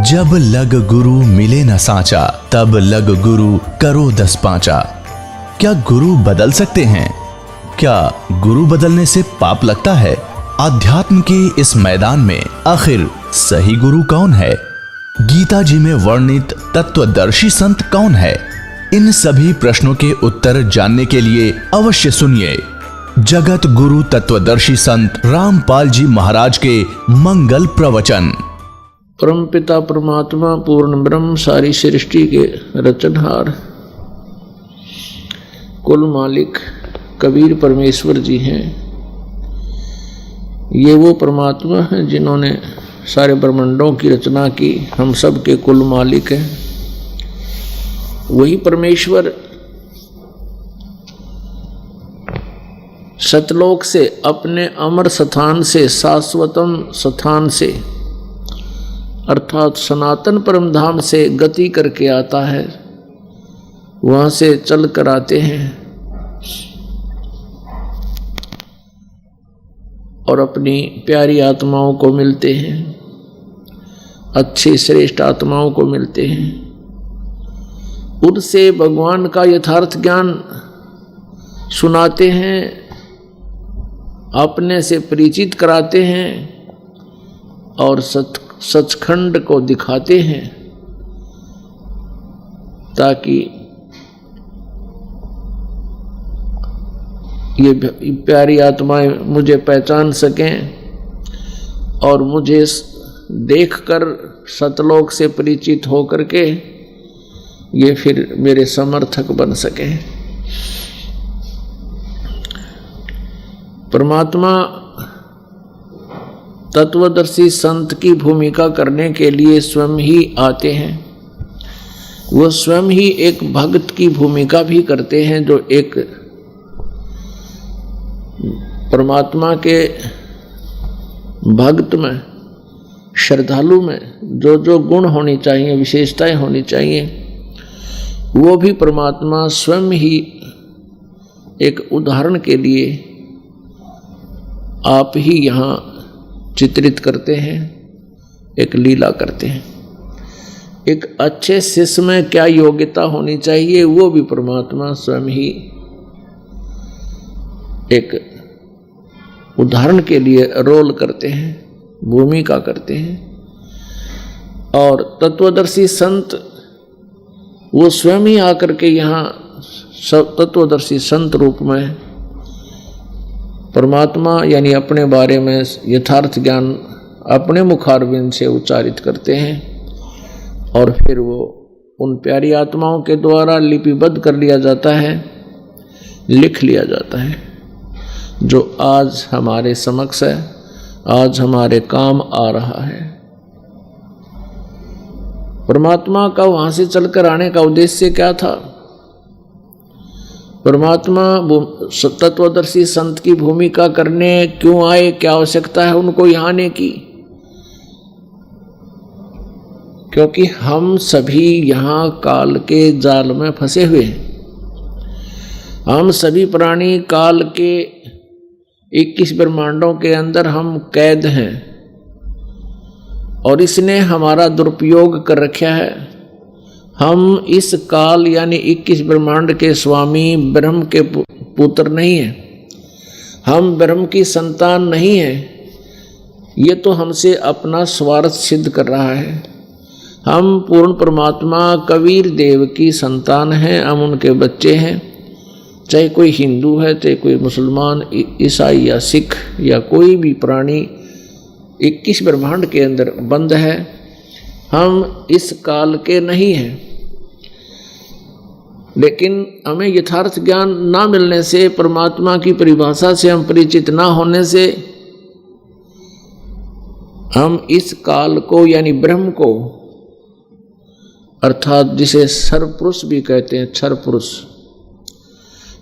जब लग गुरु मिले न साचा, तब लग गुरु करो 10 पांचा। क्या गुरु बदल सकते हैं? क्या गुरु बदलने से पाप लगता है? अध्यात्म के इस मैदान में आखिर सही गुरु कौन है? गीता जी में वर्णित तत्वदर्शी संत कौन है? इन सभी प्रश्नों के उत्तर जानने के लिए अवश्य सुनिए जगत गुरु तत्वदर्शी संत रामपाल जी महाराज के मंगल प्रवचन। परमपिता परमात्मा पूर्ण ब्रह्म सारी सृष्टि के रचनहार कुल मालिक कबीर परमेश्वर जी हैं। ये वो परमात्मा हैं जिन्होंने सारे ब्रह्मांडों की रचना की, हम सब के कुल मालिक हैं। वही परमेश्वर सतलोक से, अपने अमर स्थान से, शाश्वतम स्थान से अर्थात सनातन परम धाम से गति करके आता है, वहां से चल कर आते हैं और अपनी प्यारी आत्माओं को मिलते हैं, अच्छी श्रेष्ठ आत्माओं को मिलते हैं। उनसे भगवान का यथार्थ ज्ञान सुनाते हैं, अपने से परिचित कराते हैं और सचखंड को दिखाते हैं, ताकि ये प्यारी आत्माएं मुझे पहचान सकें और मुझे देखकर सतलोक से परिचित होकर के ये फिर मेरे समर्थक बन सकें। परमात्मा तत्वदर्शी संत की भूमिका करने के लिए स्वयं ही आते हैं। वो स्वयं ही एक भक्त की भूमिका भी करते हैं, जो एक परमात्मा के भक्त में, श्रद्धालु में जो जो गुण होनी चाहिए, विशेषताएं होनी चाहिए, वो भी परमात्मा स्वयं ही एक उदाहरण के लिए आप ही यहाँ चित्रित करते हैं, एक लीला करते हैं। एक अच्छे शिष्य में क्या योग्यता होनी चाहिए, वो भी परमात्मा स्वयं ही एक उदाहरण के लिए रोल करते हैं, भूमिका करते हैं। और तत्वदर्शी संत वो स्वयं ही आकर के यहाँ तत्वदर्शी संत रूप में परमात्मा यानी अपने बारे में यथार्थ ज्ञान अपने मुखारविंद से उच्चारित करते हैं और फिर वो उन प्यारी आत्माओं के द्वारा लिपिबद्ध कर लिया जाता है, लिख लिया जाता है, जो आज हमारे समक्ष है, आज हमारे काम आ रहा है। परमात्मा का वहां से चलकर आने का उद्देश्य क्या था? परमात्मा तत्वदर्शी संत की भूमिका करने क्यों आए? क्या आवश्यकता है उनको यहाँ आने की? क्योंकि हम सभी यहाँ काल के जाल में फंसे हुए हैं। हम सभी प्राणी काल के 21 ब्रह्मांडों के अंदर हम कैद हैं और इसने हमारा दुरुपयोग कर रखा है। हम इस काल यानी 21 ब्रह्मांड के स्वामी ब्रह्म के पुत्र नहीं हैं, हम ब्रह्म की संतान नहीं हैं। ये तो हमसे अपना स्वार्थ सिद्ध कर रहा है। हम पूर्ण परमात्मा कबीर देव की संतान हैं, हम उनके बच्चे हैं। चाहे कोई हिंदू है, चाहे कोई मुसलमान, ईसाई या सिख या कोई भी प्राणी 21 ब्रह्मांड के अंदर बंद है, हम इस काल के नहीं हैं। लेकिन हमें यथार्थ ज्ञान ना मिलने से, परमात्मा की परिभाषा से हम परिचित ना होने से, हम इस काल को यानी ब्रह्म को, अर्थात जिसे सर्वपुरुष भी कहते हैं, क्षर पुरुष,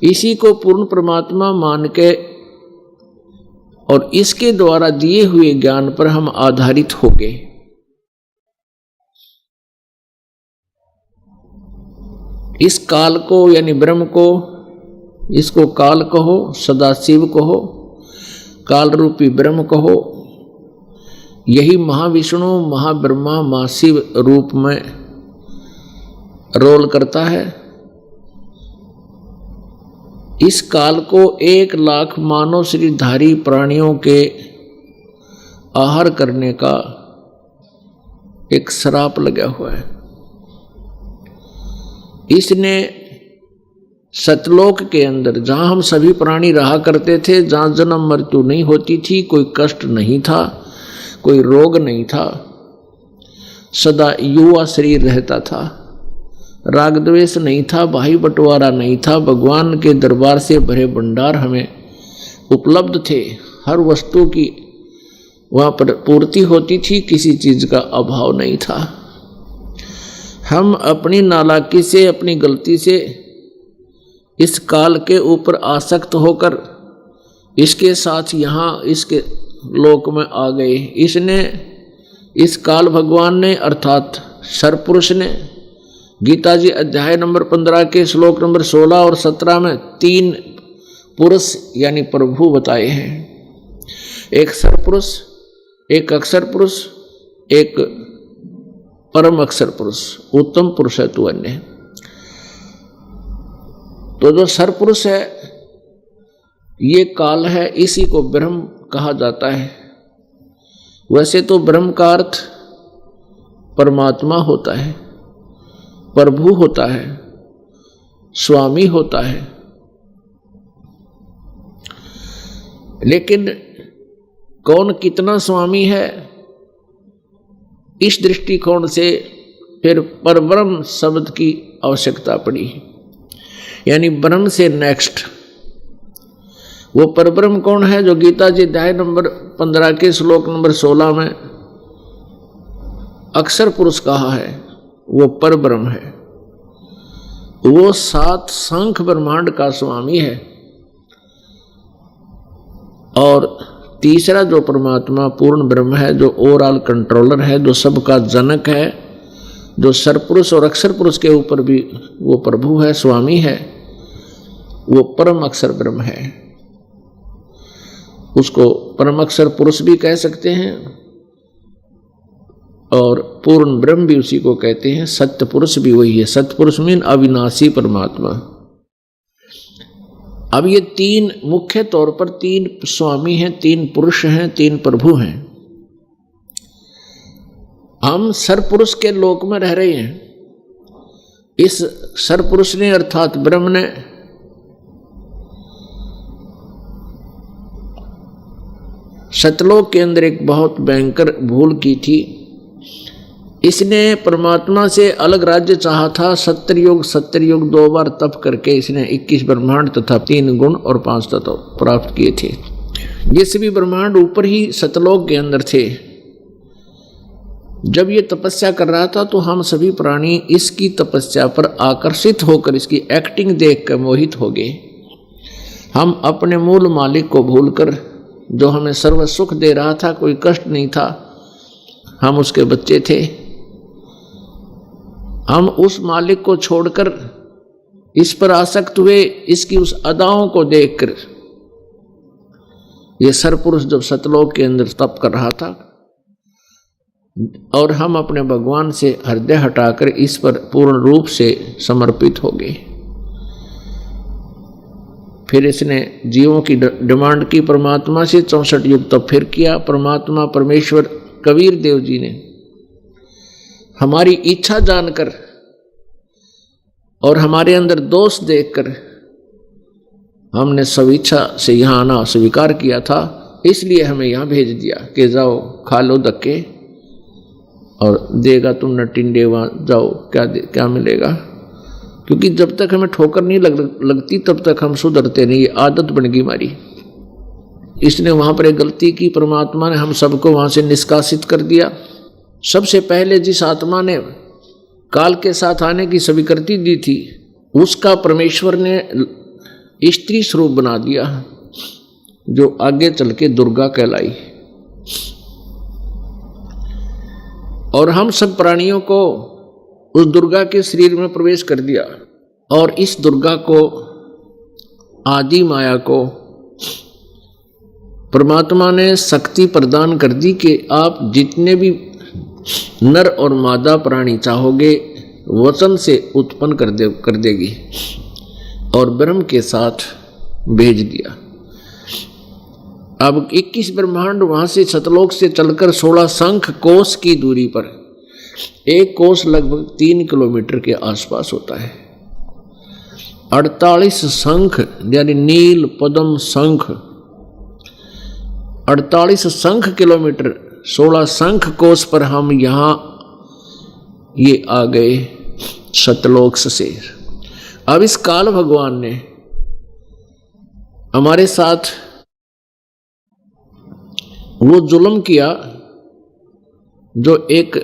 इसी को पूर्ण परमात्मा मान के और इसके द्वारा दिए हुए ज्ञान पर हम आधारित हो गए। इस काल को यानी ब्रह्म को, इसको काल कहो, सदाशिव कहो, काल रूपी ब्रह्म कहो, यही महाविष्णु महाब्रह्मा महाशिव रूप में रोल करता है। इस काल को 1 लाख मानव शरीरधारी प्राणियों के आहार करने का एक श्राप लगा हुआ है। इसने सतलोक के अंदर, जहां हम सभी प्राणी रहा करते थे, जहां जन्म मृत्यु नहीं होती थी, कोई कष्ट नहीं था, कोई रोग नहीं था, सदा युवा शरीर रहता था, राग द्वेष नहीं था, भाई बंटवारा नहीं था, भगवान के दरबार से भरे भंडार हमें उपलब्ध थे, हर वस्तु की वहाँ पर पूर्ति होती थी, किसी चीज का अभाव नहीं था। हम अपनी नालायकी से, अपनी गलती से इस काल के ऊपर आसक्त होकर इसके साथ यहाँ इसके लोक में आ गए। इसने, इस काल भगवान ने अर्थात सरपुरुष ने गीता जी अध्याय नंबर 15 के श्लोक नंबर 16 और 17 में 3 पुरुष यानी प्रभु बताए हैं। एक सरपुरुष, एक अक्षर पुरुष, एक परम अक्षर पुरुष, उत्तम पुरुष है तू अन्य। तो जो सरपुरुष है ये काल है, इसी को ब्रह्म कहा जाता है। वैसे तो ब्रह्म का अर्थ परमात्मा होता है, प्रभु होता है, स्वामी होता है, लेकिन कौन कितना स्वामी है, इस दृष्टिकोण से फिर परब्रह्म शब्द की आवश्यकता पड़ी। यानी ब्रह्म से नेक्स्ट वो परब्रह्म कौन है, जो गीता जी अध्याय नंबर 15 के श्लोक नंबर 16 में अक्षर पुरुष कहा है, वो परब्रह्म है। वो 7 शंख ब्रह्मांड का स्वामी है। और तीसरा जो परमात्मा पूर्ण ब्रह्म है, जो ओवरऑल कंट्रोलर है, जो सबका जनक है, जो सरपुरुष और अक्षर पुरुष के ऊपर भी वो प्रभु है, स्वामी है, वो परम अक्षर ब्रह्म है। उसको परम अक्षर पुरुष भी कह सकते हैं और पूर्ण ब्रह्म भी उसी को कहते हैं। सत्य पुरुष भी वही है। सत्य पुरुष मीन अविनाशी परमात्मा। अब ये 3 मुख्य तौर पर 3 स्वामी हैं, 3 पुरुष हैं, 3 प्रभु हैं। हम सरपुरुष के लोक में रह रहे हैं। इस सरपुरुष ने अर्थात ब्रह्म ने सतलोक के अंदर एक बहुत भयंकर भूल की थी। इसने परमात्मा से अलग राज्य चाहा था। 70 युग 2 बार तप करके इसने 21 ब्रह्मांड तथा 3 गुण और 5 तत्व प्राप्त किए थे। ये सभी ब्रह्मांड ऊपर ही सतलोक के अंदर थे। जब ये तपस्या कर रहा था तो हम सभी प्राणी इसकी तपस्या पर आकर्षित होकर इसकी एक्टिंग देखकर मोहित हो गए। हम अपने मूल मालिक को भूलकर, जो हमें सर्व सुख दे रहा था, कोई कष्ट नहीं था, हम उसके बच्चे थे, हम उस मालिक को छोड़कर इस पर आसक्त हुए। इसकी उस अदाओं को देखकर ये सरपुरुष जब सतलोक के अंदर तप कर रहा था और हम अपने भगवान से हृदय हटाकर इस पर पूर्ण रूप से समर्पित हो गए। फिर इसने जीवों की डिमांड की परमात्मा से। 64 युग तब फिर किया। परमात्मा परमेश्वर कबीर देव जी ने हमारी इच्छा जानकर और हमारे अंदर दोष देखकर हमने स्वेच्छा से यहाँ आना स्वीकार किया था, इसलिए हमें यहाँ भेज दिया कि जाओ खा लो धक्के और देगा तुम न टिंडे, वहाँ जाओ क्या मिलेगा। क्योंकि जब तक हमें ठोकर नहीं लगती तब तक हम सुधरते नहीं, आदत बन गई हमारी। इसने वहाँ पर एक गलती की। परमात्मा ने हम सबको वहाँ से निष्कासित कर दिया। सबसे पहले जिस आत्मा ने काल के साथ आने की स्वीकृति दी थी, उसका परमेश्वर ने स्त्री स्वरूप बना दिया, जो आगे चल के दुर्गा कहलाई। और हम सब प्राणियों को उस दुर्गा के शरीर में प्रवेश कर दिया और इस दुर्गा को, आदि माया को परमात्मा ने शक्ति प्रदान कर दी कि आप जितने भी नर और मादा प्राणी चाहोगे वचन से उत्पन्न कर देगी, और ब्रह्म के साथ भेज दिया। अब 21 ब्रह्मांड वहां से सतलोक से चलकर 16 शंख कोस की दूरी पर, एक कोस लगभग 3 किलोमीटर के आसपास होता है। 48 शंख यानी नील पद्म शंख, 48 शंख किलोमीटर 16 शंख कोस पर हम यहाँ ये आ गए सतलोक से। अब इस काल भगवान ने हमारे साथ वो जुल्म किया जो एक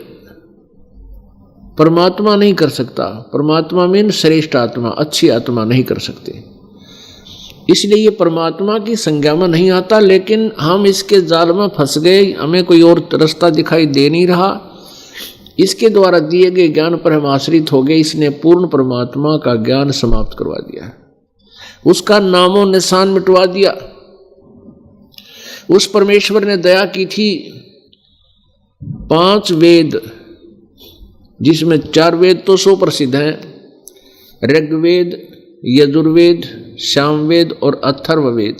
परमात्मा नहीं कर सकता। परमात्मा मीन श्रेष्ठ आत्मा, अच्छी आत्मा नहीं कर सकते। इसलिए ये परमात्मा की संज्ञा में नहीं आता, लेकिन हम इसके जाल में फंस गए, हमें कोई और रास्ता दिखाई दे नहीं रहा। इसके द्वारा दिए गए ज्ञान पर हम आश्रित हो गए। इसने पूर्ण परमात्मा का ज्ञान समाप्त करवा दिया, उसका नामो निशान मिटवा दिया। उस परमेश्वर ने दया की थी। 5 वेद, जिसमें 4 वेद तो सुप्रसिद्ध हैं, ऋग्वेद, यजुर्वेद, सामवेद और अथर्ववेद,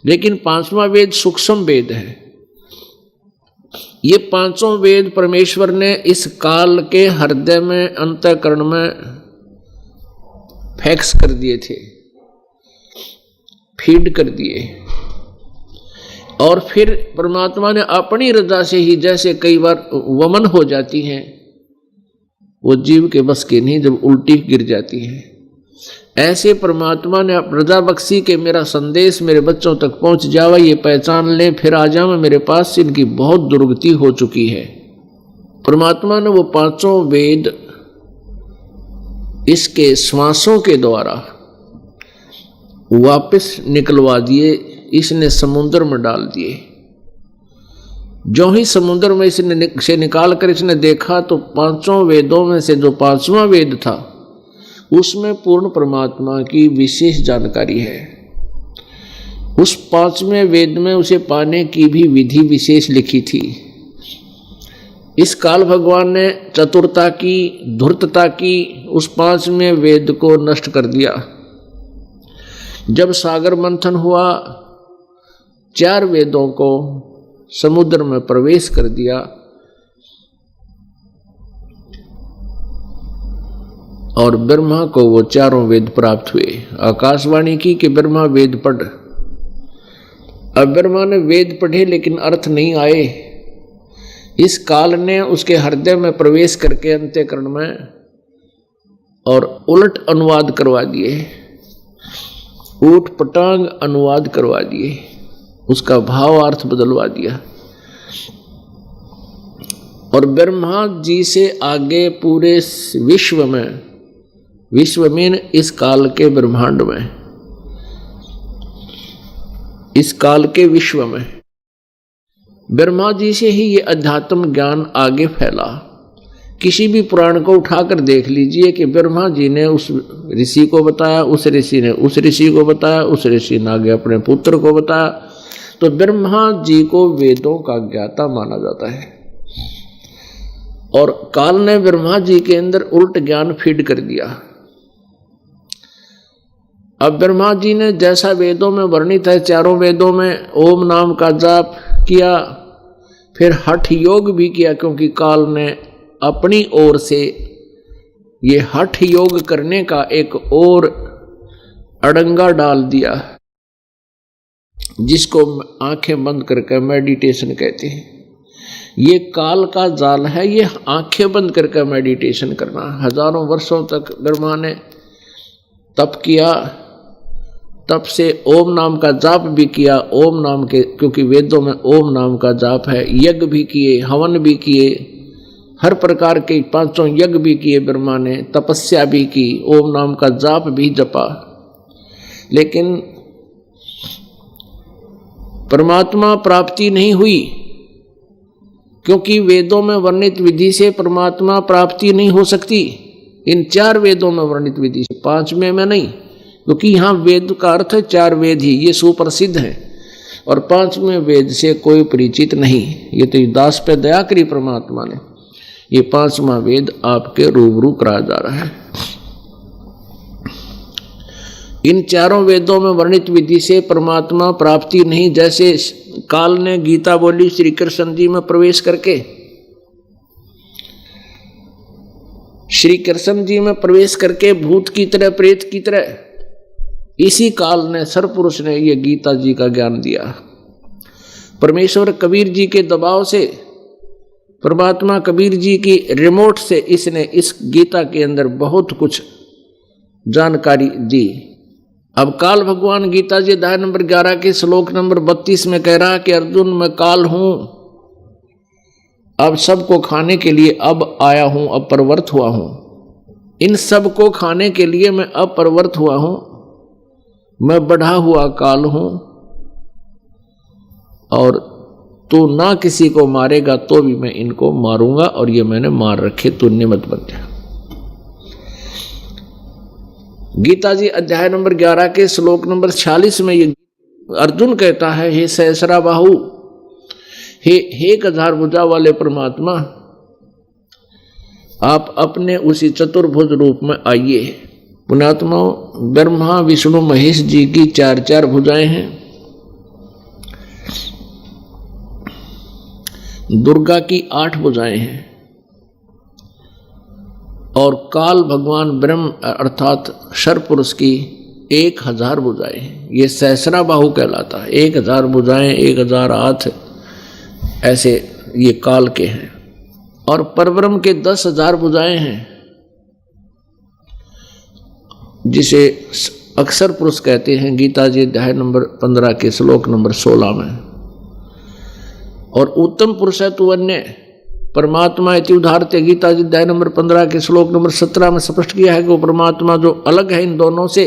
लेकिन 5वां वेद सूक्ष्म वेद है। ये 5 वेद परमेश्वर ने इस काल के हृदय में, अंतःकरण में फैक्स कर दिए थे, फीड कर दिए। और फिर परमात्मा ने अपनी रजा से ही, जैसे कई बार वमन हो जाती हैं, वो जीव के बस की नहीं, जब उल्टी गिर जाती है, ऐसे परमात्मा ने रजा बख्शी के मेरा संदेश मेरे बच्चों तक पहुंच जावा, ये पहचान ले, फिर आ जाओ मेरे पास, इनकी बहुत दुर्गति हो चुकी है। परमात्मा ने वो 5 वेद इसके श्वासों के द्वारा वापस निकलवा दिए। इसने समुद्र में डाल दिए। जो ही समुद्र में इसने से निकाल कर इसने देखा तो 5 वेदों में से जो 5वां वेद था उसमें पूर्ण परमात्मा की विशेष जानकारी है। उस 5वें वेद में उसे पाने की भी विधि विशेष लिखी थी। इस काल भगवान ने चतुरता की, धूर्तता की, उस 5वें वेद को नष्ट कर दिया। जब सागर मंथन हुआ, 4 वेदों को समुद्र में प्रवेश कर दिया और ब्रह्मा को वो 4 वेद प्राप्त हुए। आकाशवाणी की कि ब्रह्मा वेद पढ़। अब ब्रह्मा ने वेद पढ़े लेकिन अर्थ नहीं आए। इस काल ने उसके हृदय में प्रवेश करके अंतःकरण में और उलट अनुवाद करवा दिए, ऊट पटांग अनुवाद करवा दिए, उसका भाव अर्थ बदलवा दिया। और ब्रह्मा जी से आगे पूरे विश्व में, विश्व में इस काल के ब्रह्मांड में, इस काल के विश्व में ब्रह्मा जी से ही ये अध्यात्म ज्ञान आगे फैला। किसी भी पुराण को उठाकर देख लीजिए कि ब्रह्मा जी ने उस ऋषि को बताया, उस ऋषि ने उस ऋषि को बताया, उस ऋषि ने आगे अपने पुत्र को बताया। तो ब्रह्मा जी को वेदों का ज्ञाता माना जाता है। और काल ने ब्रह्मा जी के अंदर उल्ट ज्ञान फीड कर दिया। अब ब्रह्मा जी ने जैसा वेदों में वर्णित है, 4 वेदों में ओम नाम का जाप किया, फिर हठ योग भी किया, क्योंकि काल ने अपनी ओर से ये हठ योग करने का एक और अड़ंगा डाल दिया, जिसको आंखें बंद करके मेडिटेशन कहते हैं। ये काल का जाल है, ये आंखें बंद करके मेडिटेशन करना। हजारों वर्षों तक ब्रह्मा ने तप किया, तप से ओम नाम का जाप भी किया। ओम नाम के, क्योंकि वेदों में ओम नाम का जाप है। यज्ञ भी किए, हवन भी किए, हर प्रकार के 5 यज्ञ भी किए ब्रह्मा ने, तपस्या भी की, ओम नाम का जाप भी जपा। लेकिन परमात्मा प्राप्ति नहीं हुई, क्योंकि वेदों में वर्णित विधि से परमात्मा प्राप्ति नहीं हो सकती। इन 4 वेदों में वर्णित विधि से, 5वें में नहीं, क्योंकि यहाँ वेद का अर्थ है 4 वेद ही, ये सुप्रसिद्ध है। और पांचवें वेद से कोई परिचित नहीं। ये तो दास पे दया करी परमात्मा ने। ये पांचवा वेद आपके रूबरू कराया जा रहा है। इन चारों वेदों में वर्णित विधि से परमात्मा प्राप्ति नहीं। जैसे काल ने गीता बोली श्री कृष्ण जी में प्रवेश करके, श्री कृष्ण जी में प्रवेश करके भूत की तरह प्रेत की तरह, इसी काल ने सरपुरुष ने ये गीता जी का ज्ञान दिया। परमेश्वर कबीर जी के दबाव से, परमात्मा कबीर जी की रिमोट से इसने इस गीता के अंदर बहुत कुछ जानकारी दी। अब काल भगवान गीता जी अध्याय नंबर 11 के श्लोक नंबर 32 में कह रहा कि अर्जुन मैं काल हूं, अब सबको खाने के लिए अब आया हूं, अब प्रवृत्त हुआ हूं। इन सब को खाने के लिए मैं अब प्रवृत्त हुआ हूं। मैं बढ़ा हुआ काल हूं और तू ना किसी को मारेगा तो भी मैं इनको मारूंगा, और ये मैंने मार रखे, तू निमित्त बन जा। गीता जी अध्याय नंबर 11 के श्लोक नंबर 46 में ये अर्जुन कहता है, हे सहस्रा बाहु, हे 1000 भुजा वाले परमात्मा, आप अपने उसी चतुर्भुज रूप में आइए। पुण्यात्मा, ब्रह्मा विष्णु महेश जी की 4 भुजाएं हैं, दुर्गा की 8 भुजाएं हैं, और काल भगवान ब्रह्म अर्थात शरपुरुष की 1000 भुजाएं हैं। ये सहस्रा बाहु कहलाता है। 1000 भुजाएं, 1000 हाथ, ऐसे ये काल के हैं। और परब्रह्म के 10,000 भुजाएं हैं, जिसे अक्षर पुरुष कहते हैं। गीता जी अध्याय नंबर 15 के श्लोक नंबर 16 में। और उत्तम पुरुष है तू अन्य परमात्मा इति उदाहरते, गीता जी अध्याय नंबर 15 के श्लोक नंबर 17 में स्पष्ट किया है कि वो परमात्मा जो अलग है इन दोनों से,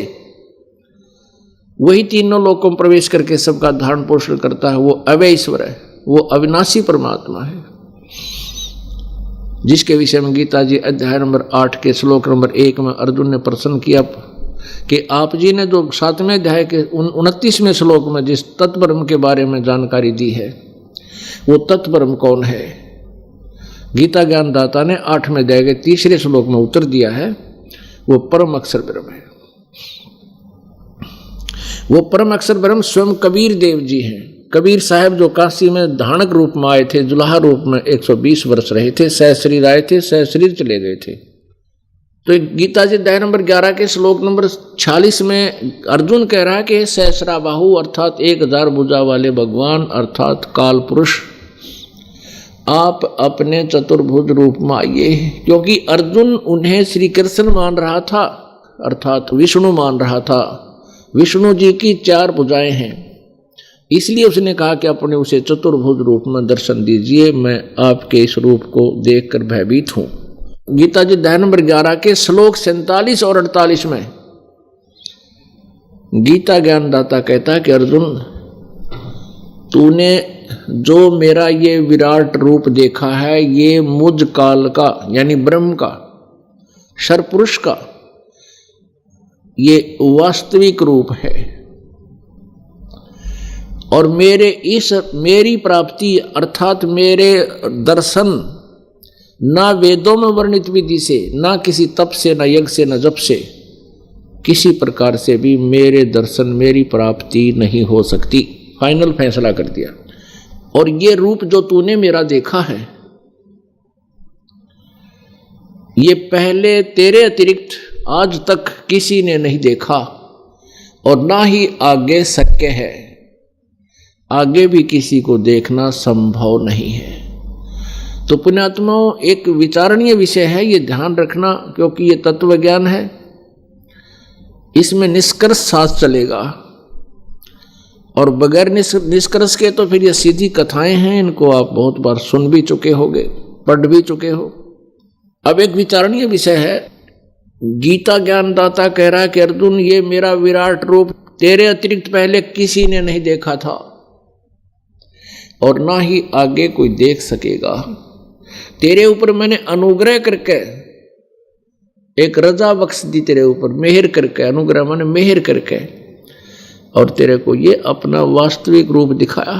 वही तीनों लोकों में प्रवेश करके सबका धारण पोषण करता है। वो अव्यय ईश्वर है, वो अविनाशी परमात्मा है, जिसके विषय में गीता जी अध्याय नंबर 8 के श्लोक नंबर 1 में अर्जुन ने प्रश्न किया कि आप जी ने जो 7वें अध्याय के 29वें श्लोक में जिस तत्ब्रह्म के बारे में जानकारी दी है, वो तत्ब्रह्म कौन है? गीता ज्ञानदाता ने 8वें अध्याय के 3रे श्लोक में उत्तर दिया है, वो परम अक्षर ब्रह्म है। वो परम अक्षर ब्रह्म स्वयं कबीर देव जी हैं। कबीर साहब जो काशी में धानक रूप में आए थे, जुलाहा रूप में 120 वर्ष रहे थे, सहशरीर आए थे, सहशरीर चले गए थे। तो गीता जी अध्याय नंबर 11 के श्लोक नंबर 46 में अर्जुन कह रहा है कि सहस्रा बाहु अर्थात 1000 भुजा वाले भगवान अर्थात काल पुरुष, आप अपने चतुर्भुज रूप में आइए। क्योंकि अर्जुन उन्हें श्री कृष्ण मान रहा था, अर्थात विष्णु मान रहा था। विष्णु जी की 4 भुजाएं हैं, इसलिए उसने कहा कि अपने उसे चतुर्भुज रूप में दर्शन दीजिए, मैं आपके इस रूप को देखकर भयभीत हूं। गीता जी अध्याय नंबर 11 के श्लोक 47 और 48 में गीता ज्ञानदाता कहता है कि अर्जुन, तूने जो मेरा ये विराट रूप देखा है, ये मुझ काल का यानी ब्रह्म का, शरपुरुष का ये वास्तविक रूप है। और मेरी प्राप्ति अर्थात मेरे दर्शन ना वेदों में वर्णित विधि से, ना किसी तप से, ना यज्ञ से, ना जप से, किसी प्रकार से भी मेरे दर्शन, मेरी प्राप्ति नहीं हो सकती। फाइनल फैसला कर दिया। और ये रूप जो तूने मेरा देखा है, ये पहले तेरे अतिरिक्त आज तक किसी ने नहीं देखा और ना ही आगे शक्य है, आगे भी किसी को देखना संभव नहीं है। तो पुण्यात्माओं, एक विचारणीय विषय है, ये ध्यान रखना, क्योंकि ये तत्व ज्ञान है, इसमें निष्कर्ष साथ चलेगा। और बगैर निष्कर्ष के तो फिर ये सीधी कथाएं हैं, इनको आप बहुत बार सुन भी चुके होंगे, पढ़ भी चुके हो। अब एक विचारणीय विषय है, गीता ज्ञानदाता कह रहा है कि अर्जुन, ये मेरा विराट रूप तेरे अतिरिक्त पहले किसी ने नहीं देखा था और ना ही आगे कोई देख सकेगा। तेरे ऊपर मैंने अनुग्रह करके एक रजा बख्श दी, तेरे ऊपर मेहर करके, अनुग्रह माने मेहर करके और तेरे को ये अपना वास्तविक रूप दिखाया।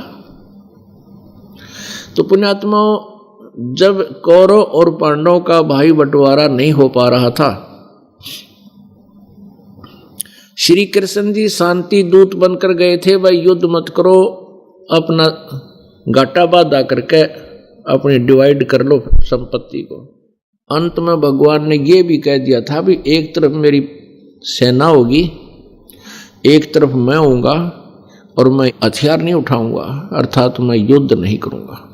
तो पुण्यात्माओं, जब कौरव और पांडवों का भाई बंटवारा नहीं हो पा रहा था, श्री कृष्ण जी शांति दूत बनकर गए थे, भाई युद्ध मत करो, अपना घाटा बाधा करके अपनी डिवाइड कर लो संपत्ति को। अंत में भगवान ने ये भी कह दिया था भी एक तरफ मेरी सेना होगी, एक तरफ मैं होऊंगा और मैं हथियार नहीं उठाऊंगा, अर्थात मैं युद्ध नहीं करूंगा।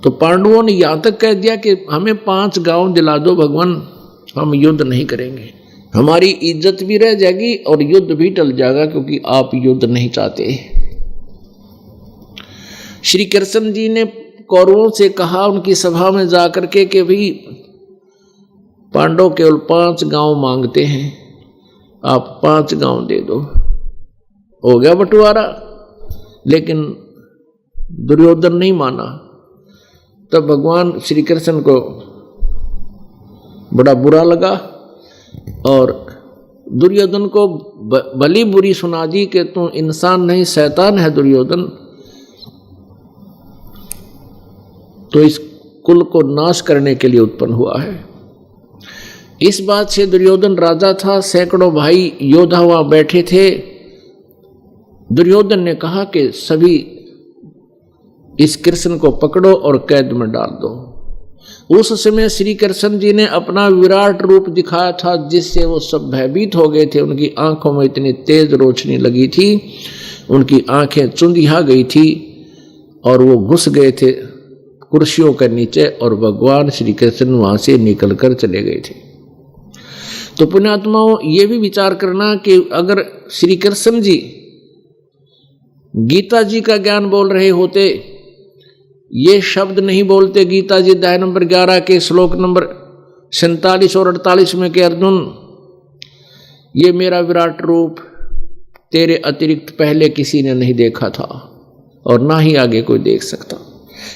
तो पांडवों ने यहां तक कह दिया कि हमें 5 गांव दिला दो भगवान, हम युद्ध नहीं करेंगे, हमारी इज्जत भी रह जाएगी और युद्ध भी टल जाएगा, क्योंकि आप युद्ध नहीं चाहते। श्री कृष्ण जी ने कौरवों से कहा उनकी सभा में जाकर के कि भाई पांडव केवल 5 गांव मांगते हैं, आप 5 गांव दे दो। हो गया बंटवारा, लेकिन दुर्योधन नहीं माना। तब भगवान श्री कृष्ण को बड़ा बुरा लगा और दुर्योधन को भली बुरी सुना दी कि तू इंसान नहीं शैतान है दुर्योधन, तो इस कुल को नाश करने के लिए उत्पन्न हुआ है। इस बात से दुर्योधन राजा था, सैकड़ों भाई योद्धा वहां बैठे थे। दुर्योधन ने कहा कि सभी इस कृष्ण को पकड़ो और कैद में डाल दो। उस समय श्री कृष्ण जी ने अपना विराट रूप दिखाया था, जिससे वो सब भयभीत हो गए थे। उनकी आंखों में इतनी तेज रोशनी लगी थी, उनकी आंखें चुंधिया गई थी और वो घुस गए थे कुर्सियों के नीचे, और भगवान श्री कृष्ण वहां से निकलकर चले गए थे। तो पुण्यात्माओं, ये भी विचार करना कि अगर श्री कृष्ण जी गीता जी का ज्ञान बोल रहे होते, ये शब्द नहीं बोलते गीता जी अध्याय नंबर 11 के श्लोक नंबर 47 और 48 में कि अर्जुन, ये मेरा विराट रूप तेरे अतिरिक्त पहले किसी ने नहीं देखा था और ना ही आगे कोई देख सकता,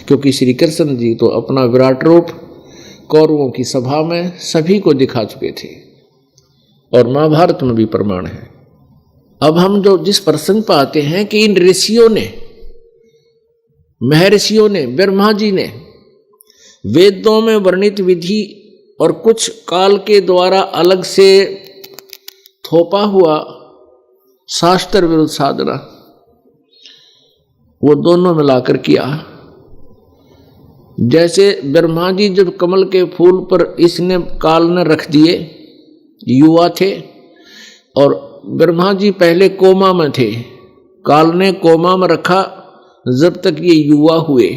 क्योंकि श्री कृष्ण जी तो अपना विराट रूप कौरवों की सभा में सभी को दिखा चुके थे और महाभारत में भी प्रमाण है। अब हम जो जिस प्रसंग पर आते हैं कि इन ऋषियों ने, महर्षियों ने, ब्रह्मा जी ने वेदों में वर्णित विधि और कुछ काल के द्वारा अलग से थोपा हुआ शास्त्र विरुद्ध साधना, वो दोनों मिलाकर किया। जैसे ब्रह्मा जी जब कमल के फूल पर इसने काल ने रख दिए, युवा थे, और ब्रह्मा जी पहले कोमा में थे, काल ने कोमा में रखा जब तक ये युवा हुए।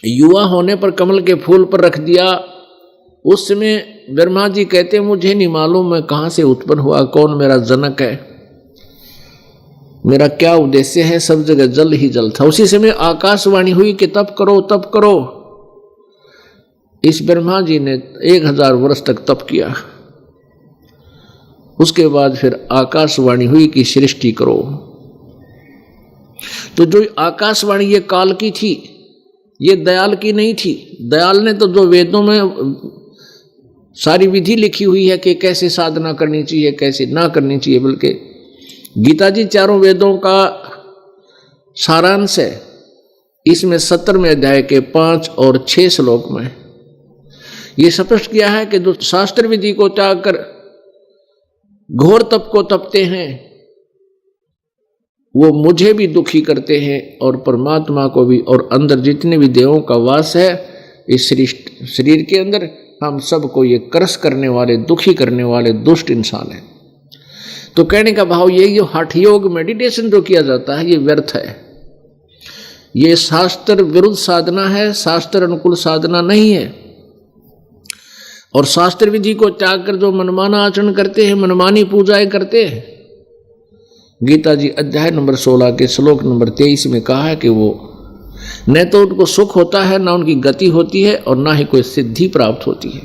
युवा होने पर कमल के फूल पर रख दिया। उस समय ब्रह्मा जी कहते मुझे नहीं मालूम मैं कहां से उत्पन्न हुआ, कौन मेरा जनक है, मेरा क्या उद्देश्य है, सब जगह जल ही जल था। उसी समय आकाशवाणी हुई कि तप करो तप करो। इस ब्रह्मा जी ने 1000 वर्ष तक तप किया। उसके बाद फिर आकाशवाणी हुई कि सृष्टि करो। तो जो आकाशवाणी ये काल की थी, ये दयाल की नहीं थी। दयाल ने तो जो वेदों में सारी विधि लिखी हुई है कि कैसे साधना करनी चाहिए, कैसे ना करनी चाहिए, बल्कि गीता जी 4 वेदों का सारांश है। इसमें 17वें अध्याय के 5 और 6 श्लोक में ये स्पष्ट किया है कि जो शास्त्र विधि को त्याग कर घोर तप को तपते हैं, वो मुझे भी दुखी करते हैं और परमात्मा को भी, और अंदर जितने भी देवों का वास है इस शरीर के अंदर, हम सबको ये क्रस करने वाले, दुखी करने वाले दुष्ट इंसान हैं। तो कहने का भाव यही, हठ योग मेडिटेशन जो किया जाता है ये व्यर्थ है, ये शास्त्र विरुद्ध साधना है, शास्त्र अनुकूल साधना नहीं है। और शास्त्र विधि को त्याग कर जो मनमाना आचरण करते हैं, मनमानी पूजाएं करते हैं, गीता जी अध्याय नंबर 16 के श्लोक नंबर 23 में कहा है कि वो न तो उनको सुख होता है, ना उनकी गति होती है, और ना ही कोई सिद्धि प्राप्त होती है,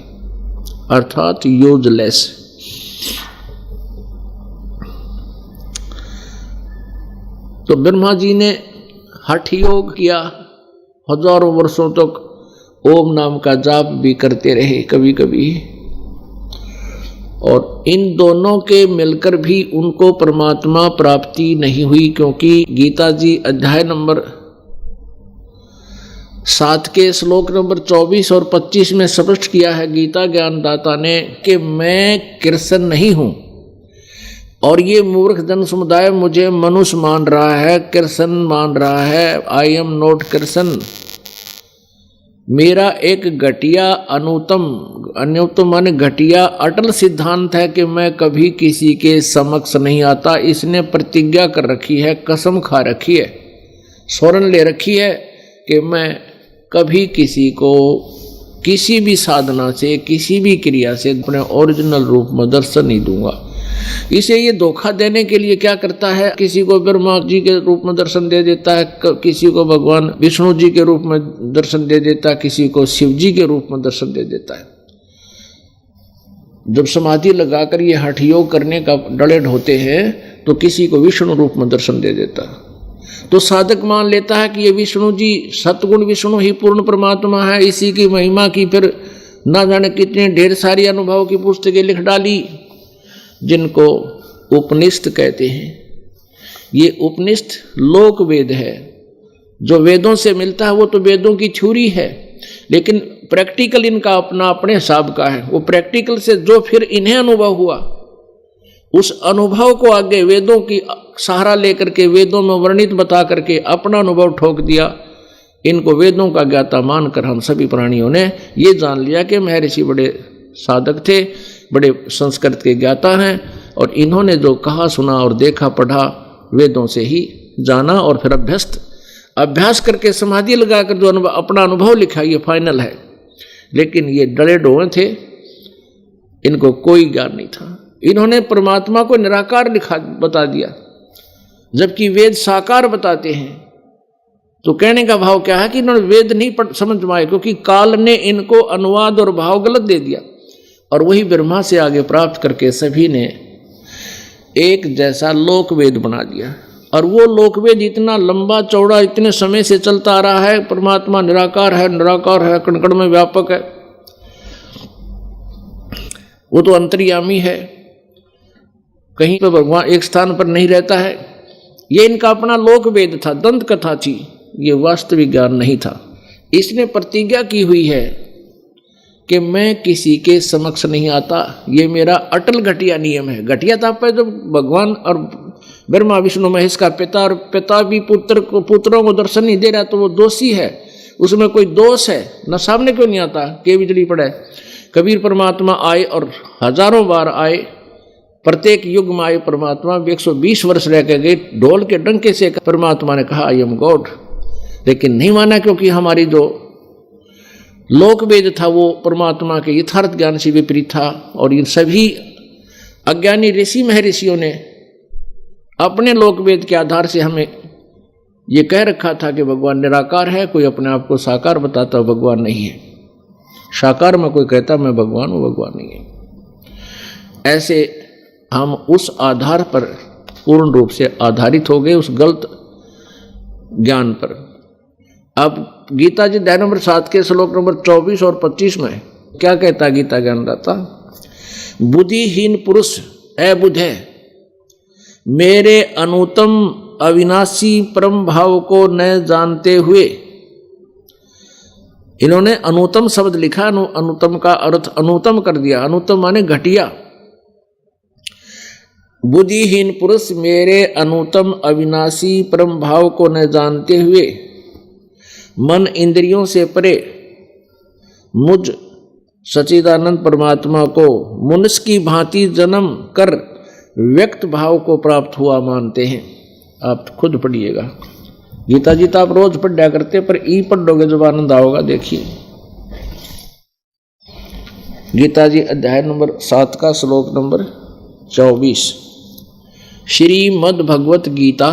अर्थात यूजलेस। तो ब्रह्मा जी ने हठ योग किया, हजारों वर्षों तक ओम नाम का जाप भी करते रहे। कभी कभी और इन दोनों के मिलकर भी उनको परमात्मा प्राप्ति नहीं हुई, क्योंकि गीता जी अध्याय नंबर 7 के श्लोक नंबर 24 और 25 में स्पष्ट किया है गीता ज्ञानदाता ने कि मैं कृष्ण नहीं हूं, और ये मूर्ख जन समुदाय मुझे मनुष्य मान रहा है, कृष्ण मान रहा है। I am not Krishna. मेरा एक घटिया अनुत्तम माने घटिया अटल सिद्धांत है कि मैं कभी किसी के समक्ष नहीं आता। इसने प्रतिज्ञा कर रखी है, कसम खा रखी है, स्वर्ण ले रखी है कि मैं कभी किसी को किसी भी साधना से, किसी भी क्रिया से अपने ओरिजिनल रूप में दर्शन नहीं दूंगा। इसे ये धोखा देने के लिए क्या करता है, किसी को ब्रह्मा जी के रूप में दर्शन दे देता है, किसी को भगवान विष्णु जी के रूप में दर्शन दे देता है, किसी को शिव जी के रूप में दर्शन दे देता है। जब समाधि लगाकर ये हठ योग करने का डलेड होते हैं तो किसी को विष्णु रूप में दर्शन दे देता है। तो साधक मान लेता है कि ये विष्णु जी सतगुण विष्णु ही पूर्ण परमात्मा है, इसी की महिमा की फिर ना जाने कितने ढेर सारी अनुभव की पुस्तकें लिख डाली, जिनको उपनिषद कहते हैं। ये उपनिषद लोक वेद है, जो वेदों से मिलता है वो तो वेदों की थ्योरी है, लेकिन प्रैक्टिकल इनका अपना अपने हिसाब का है। वो प्रैक्टिकल से जो फिर इन्हें अनुभव हुआ, उस अनुभव को आगे वेदों की सहारा लेकर के, वेदों में वर्णित बता करके अपना अनुभव ठोक दिया। इनको वेदों का ज्ञाता मानकर हम सभी प्राणियों ने ये जान लिया कि महर्षि बड़े साधक थे, बड़े संस्कृत के ज्ञाता हैं, और इन्होंने जो कहा सुना और देखा पढ़ा वेदों से ही जाना, और फिर अभ्यास करके समाधि लगाकर जो अपना अनुभव लिखा ये फाइनल है। लेकिन ये डरे डोए थे, इनको कोई ज्ञान नहीं था। इन्होंने परमात्मा को निराकार लिखा बता दिया, जबकि वेद साकार बताते हैं। तो कहने का भाव क्या है कि इन्होंने वेद नहीं समझ पाए, क्योंकि काल ने इनको अनुवाद और भाव गलत दे दिया, और वही ब्रह्मा से आगे प्राप्त करके सभी ने एक जैसा लोकवेद बना दिया। और वो लोकवेद इतना लंबा चौड़ा इतने समय से चलता आ रहा है। परमात्मा निराकार है, कण कण में व्यापक है, वो तो अंतर्यामी है, कहीं पर भगवान एक स्थान पर नहीं रहता है। ये इनका अपना लोकवेद था, दंत कथा थी, ये वास्तविक ज्ञान नहीं था। इसने प्रतिज्ञा की हुई है कि मैं किसी के समक्ष नहीं आता, ये मेरा अटल घटिया नियम है। घटिया था पर जब भगवान और ब्रह्मा विष्णु महेश का पिता, और पिता भी पुत्रों को दर्शन नहीं दे रहा तो वो दोषी है, उसमें कोई दोष है ना, सामने क्यों नहीं आता के बिजली पड़े। कबीर परमात्मा आए और हजारों बार आए, प्रत्येक युग में आए परमात्मा, 120 वर्ष रह के गए, ढोल के डंके से परमात्मा ने कहा आई एम गॉड, लेकिन नहीं माना, क्योंकि हमारी जो लोकवेद था वो परमात्मा के यथार्थ ज्ञान से विपरीत था। और इन सभी अज्ञानी ऋषि महर्षियों ने अपने लोकवेद के आधार से हमें ये कह रखा था कि भगवान निराकार है, कोई अपने आप को साकार बताता भगवान नहीं है, साकार में कोई कहता मैं भगवान हूँ, भगवान नहीं है। ऐसे हम उस आधार पर पूर्ण रूप से आधारित हो गए, उस गलत ज्ञान पर। अब गीता जी अध्याय नंबर 7 के श्लोक नंबर 24 और 25 में क्या कहता है गीता ज्ञानदाता, बुद्धिहीन पुरुष अबुद्धे मेरे अनुत्तम अविनाशी परम भाव को न जानते हुए, इन्होंने अनुत्तम शब्द लिखा, अनुत्तम का अर्थ अनुत्तम कर दिया, अनुत्तम माने घटिया। बुद्धिहीन पुरुष मेरे अनुत्तम अविनाशी परम भाव को न जानते हुए मन इंद्रियों से परे मुझ सच्चिदानंद परमात्मा को मनुष्य की भांति जन्म कर व्यक्त भाव को प्राप्त हुआ मानते हैं। आप खुद पढ़िएगा, गीता जी तो आप रोज पढ़ा करते, पर ई पढ़ोगे जब आनंद आओगा। देखिए गीता जी अध्याय नंबर 7 का श्लोक नंबर 24, श्रीमद् भगवत गीता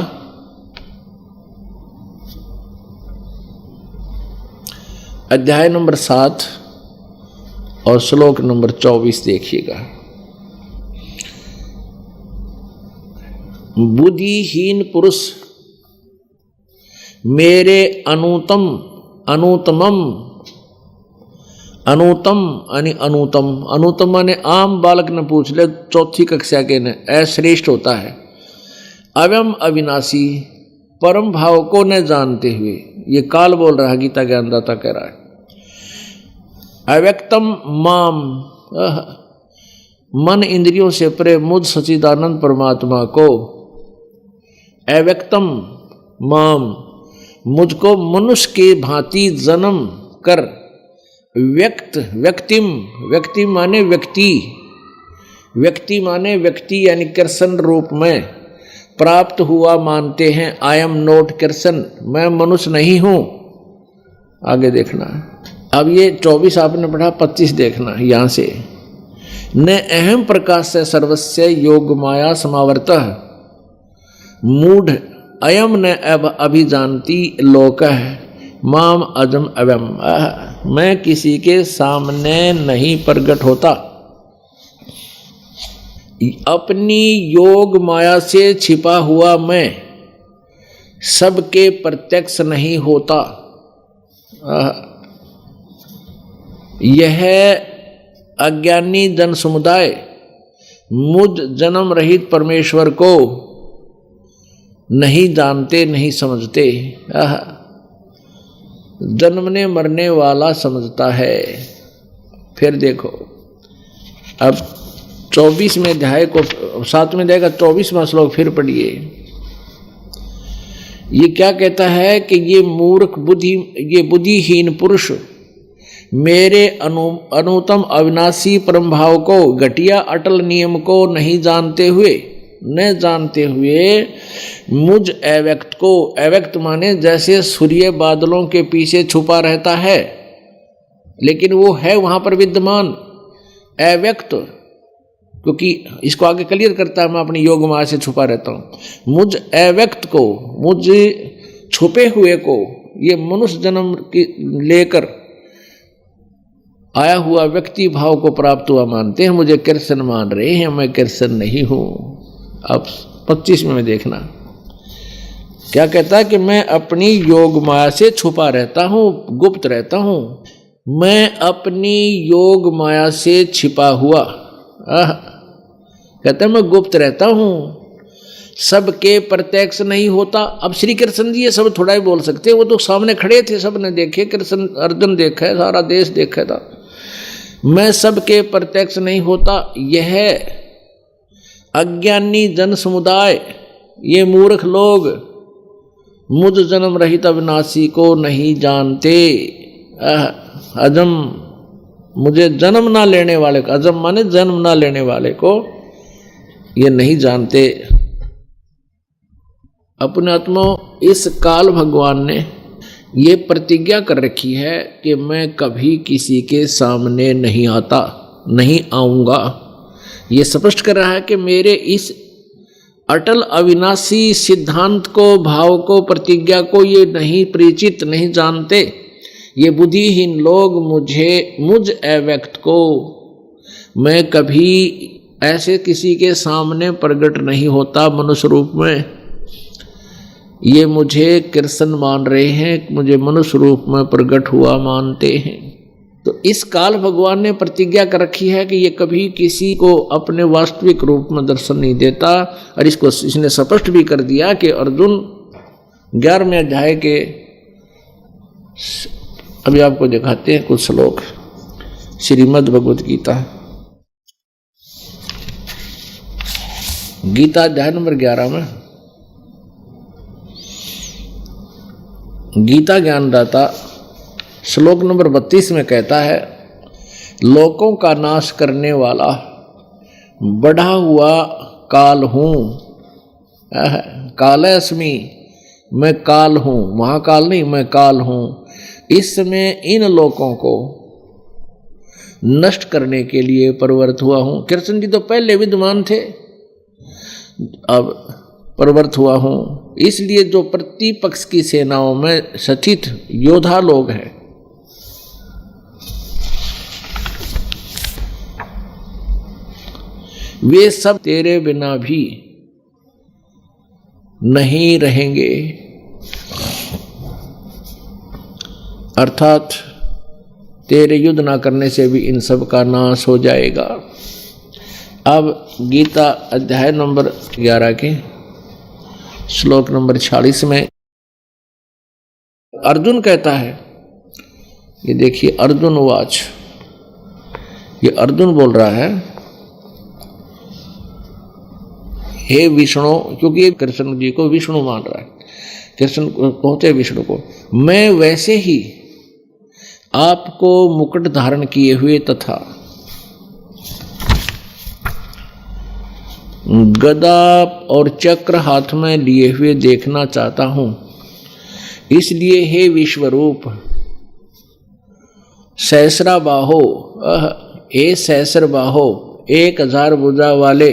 अध्याय नंबर 7 और श्लोक नंबर 24 देखिएगा। बुद्धिहीन पुरुष मेरे अनुत्तमम अनुतम यानी अनुतम, अनुतम माने आम बालक ने पूछ ले, चौथी कक्षा के ने, श्रेष्ठ होता है। अव्यम अविनाशी, परम भाव को न जानते हुए, ये काल बोल रहा है, गीता ज्ञानदाता कह रहा है। अव्यक्तम माम, मन इंद्रियों से परे मुझ सच्चिदानंद परमात्मा को, अव्यक्तम माम, मुझको मनुष्य के भांति जन्म कर, व्यक्तिम, व्यक्ति माने व्यक्ति, व्यक्ति माने व्यक्ति यानी कृष्ण रूप में प्राप्त हुआ मानते हैं। आई एम नॉट कृष्ण, मैं मनुष्य नहीं हूं। आगे देखना, अब ये 24 आपने पढ़ा, 25 देखना यहां से। न अहम प्रकाश से सर्वस्य योग माया समावर्तः मूढ़ अयम न अभिजानती लोकः माम अजम अवम, मैं किसी के सामने नहीं प्रकट होता, अपनी योग माया से छिपा हुआ मैं सबके प्रत्यक्ष नहीं होता। यह अज्ञानी जन समुदाय मुझ जन्म रहित परमेश्वर को नहीं जानते, नहीं समझते, जन्मने मरने वाला समझता है। फिर देखो, अब 24वें अध्याय को 7वें अध्याय का 24वां श्लोक फिर पढ़िए। ये क्या कहता है कि ये मूर्ख बुद्धि, ये बुद्धिहीन पुरुष मेरे अनुतम अविनाशी परम भाव को, घटिया अटल नियम को नहीं जानते हुए, न जानते हुए मुझ अव्यक्त को, अव्यक्त माने जैसे सूर्य बादलों के पीछे छुपा रहता है लेकिन वो है वहां पर विद्यमान, अव्यक्त, क्योंकि इसको आगे क्लियर करता है, मैं अपनी योग माया से छुपा रहता हूं। मुझ अव्यक्त को, मुझ छुपे हुए को ये मनुष्य जन्म लेकर आया हुआ व्यक्ति भाव को प्राप्त हुआ मानते हैं, मुझे कृष्ण मान रहे हैं, मैं कृष्ण नहीं हूं। अब 25 में देखना क्या कहता है कि मैं अपनी योग माया से छुपा रहता हूं, गुप्त रहता हूं, मैं अपनी योग माया से छिपा हुआ, कहता है मैं गुप्त रहता हूं, सबके प्रत्यक्ष नहीं होता। अब श्री कृष्ण जी ये सब थोड़ा ही बोल सकते, वो तो सामने खड़े थे, सबने देखे, कृष्ण अर्जुन देखा है, सारा देश देखा था। मैं सबके प्रत्यक्ष नहीं होता, यह अज्ञानी जन समुदाय, ये मूर्ख लोग मुझ जन्म रहित अविनाशी को नहीं जानते। अजम, मुझे जन्म ना लेने वाले को, अजम माने जन्म ना लेने वाले को ये नहीं जानते। अपने आत्मा इस काल भगवान ने ये प्रतिज्ञा कर रखी है कि मैं कभी किसी के सामने नहीं आता, नहीं आऊंगा। ये स्पष्ट कर रहा है कि मेरे इस अटल अविनाशी सिद्धांत को, भाव को, प्रतिज्ञा को ये नहीं परिचित, नहीं जानते। ये बुद्धिहीन लोग मुझ अव्यक्त को मैं कभी ऐसे किसी के सामने प्रकट नहीं होता मनुष्य रूप में, ये मुझे कृष्ण मान रहे हैं, मुझे मनुष्य रूप में प्रकट हुआ मानते हैं। तो इस काल भगवान ने प्रतिज्ञा कर रखी है कि ये कभी किसी को अपने वास्तविक रूप में दर्शन नहीं देता। और इसको इसने स्पष्ट भी कर दिया कि अर्जुन 11वें अध्याय के, अभी आपको दिखाते हैं कुछ श्लोक, श्रीमद् भगवत गीता, गीता अध्याय नंबर 11 में गीता ज्ञानदाता श्लोक नंबर 32 में कहता है, लोकों का नाश करने वाला बढ़ा हुआ काल हूँ, कालस्मि, मैं काल हूँ, महाकाल नहीं, मैं काल हूँ। इस समय इन लोकों को नष्ट करने के लिए प्रवृत्त हुआ हूँ। कृष्ण जी तो पहले विद्यमान थे, अब प्रवृत्त हुआ हूँ। इसलिए जो प्रतिपक्ष की सेनाओं में सचित योद्धा लोग हैं, वे सब तेरे बिना भी नहीं रहेंगे। अर्थात तेरे युद्ध ना करने से भी इन सब का नाश हो जाएगा। अब गीता अध्याय नंबर 11 के श्लोक नंबर 46 में अर्जुन कहता है, ये देखिए अर्जुन वाच, ये अर्जुन बोल रहा है, हे विष्णु, क्योंकि ये कृष्ण जी को विष्णु मान रहा है, कृष्ण कहते विष्णु को, मैं वैसे ही आपको मुकुट धारण किए हुए तथा गदा और चक्र हाथ में लिए हुए देखना चाहता हूं। इसलिए हे विश्वरूप सहस्रा बाहो, हे सहस्र बाहो 1000 भुजा वाले,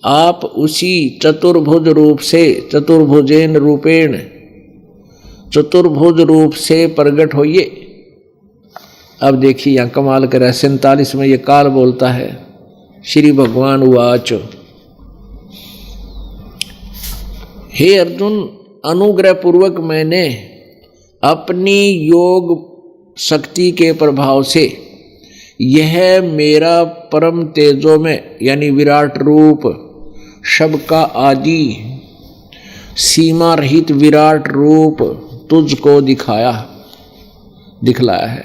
आप उसी चतुर्भुज रूप से, चतुर्भुजेन रूपेण, चतुर्भुज रूप से प्रकट होइए। अब देखिए यहां कमाल कर 47 में ये काल बोलता है, श्री भगवान उवाच, हे अर्जुन, अनुग्रह पूर्वक मैंने अपनी योग शक्ति के प्रभाव से यह मेरा परम तेजो में यानी विराट रूप, सबका आदि सीमा रहित विराट रूप तुझको दिखलाया है,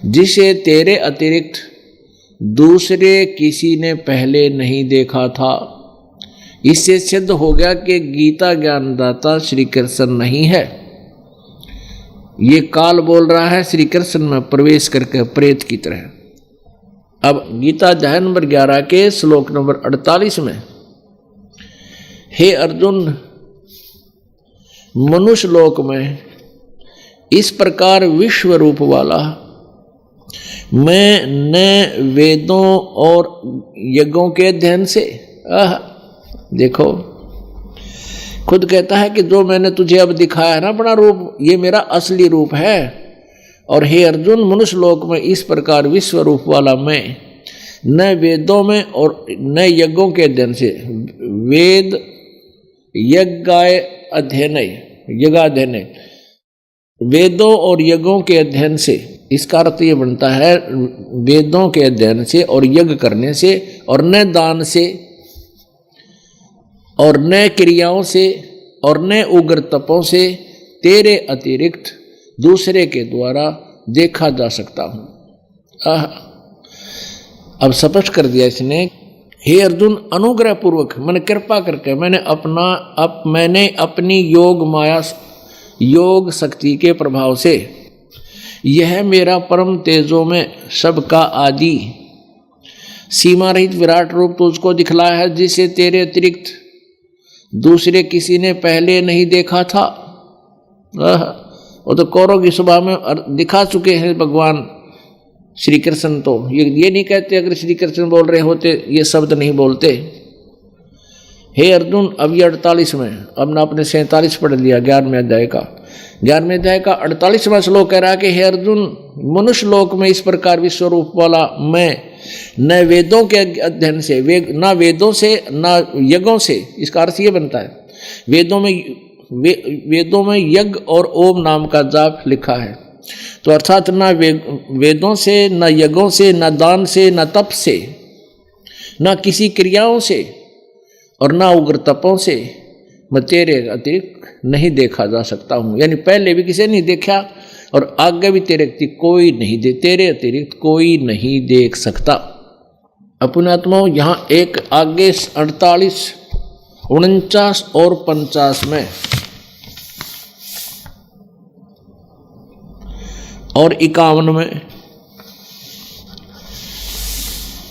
जिसे तेरे अतिरिक्त दूसरे किसी ने पहले नहीं देखा था। इससे सिद्ध हो गया कि गीता ज्ञानदाता श्री कृष्ण नहीं है, ये काल बोल रहा है श्री कृष्ण में प्रवेश करके प्रेत की तरह। अब गीता अध्याय नंबर 11 के श्लोक नंबर 48 में, हे अर्जुन, मनुष्य लोक में इस प्रकार विश्व रूप वाला मैं न वेदों और यज्ञों के अध्ययन से, देखो खुद कहता है कि जो मैंने तुझे अब दिखाया है ना अपना रूप, ये मेरा असली रूप है। और हे अर्जुन, मनुष्य लोक में इस प्रकार विश्व रूप वाला मैं न वेदों में और न यज्ञों के अध्ययन से, वेद यज्ञाय अध्ययन, यज्ञाध्ययन, वेदों और यज्ञों के अध्ययन से, इसका अर्थ ये बनता है वेदों के अध्ययन से और यज्ञ करने से और न दान से और न क्रियाओं से और न उग्र तपों से तेरे अतिरिक्त दूसरे के द्वारा देखा जा सकता हूं। अब स्पष्ट कर दिया इसने, हे अर्जुन, अनुग्रह पूर्वक मैंने कृपा करके मैंने अपनी योग माया योग शक्ति के प्रभाव से यह मेरा परम तेजो में सबका आदि सीमा रहित विराट रूप तुझको दिखलाया है, जिसे तेरे अतिरिक्त दूसरे किसी ने पहले नहीं देखा था। वो तो कौरव की सभा में दिखा चुके हैं भगवान श्री कृष्ण। तो ये नहीं कहते, अगर श्री कृष्ण बोल रहे होते ये शब्द नहीं बोलते। हे अर्जुन, अब ये 48 में, अब ना आपने 47 पढ़ लिया 11वें अध्याय का 48वां श्लोक कह रहा है कि हे अर्जुन, मनुष्य लोक में इस प्रकार विश्व रूप वाला मैं न वेदों के अध्ययन से, न वेदों से न यज्ञों से, इसका अर्थ ये बनता है वेदों में यज्ञ और ओम नाम का जाप लिखा है, तो अर्थात न वेदों से न यज्ञों से न दान से न तप से न किसी क्रियाओं से और न उग्र तपों से मैं तेरे अतिरिक्त नहीं देखा जा सकता हूँ। यानी पहले भी किसी नहीं देखा और आगे भी तेरे अतिरिक्त कोई नहीं देख सकता। अपने आत्माओं, यहाँ एक आगे 48, 49 और 50 में और 51 में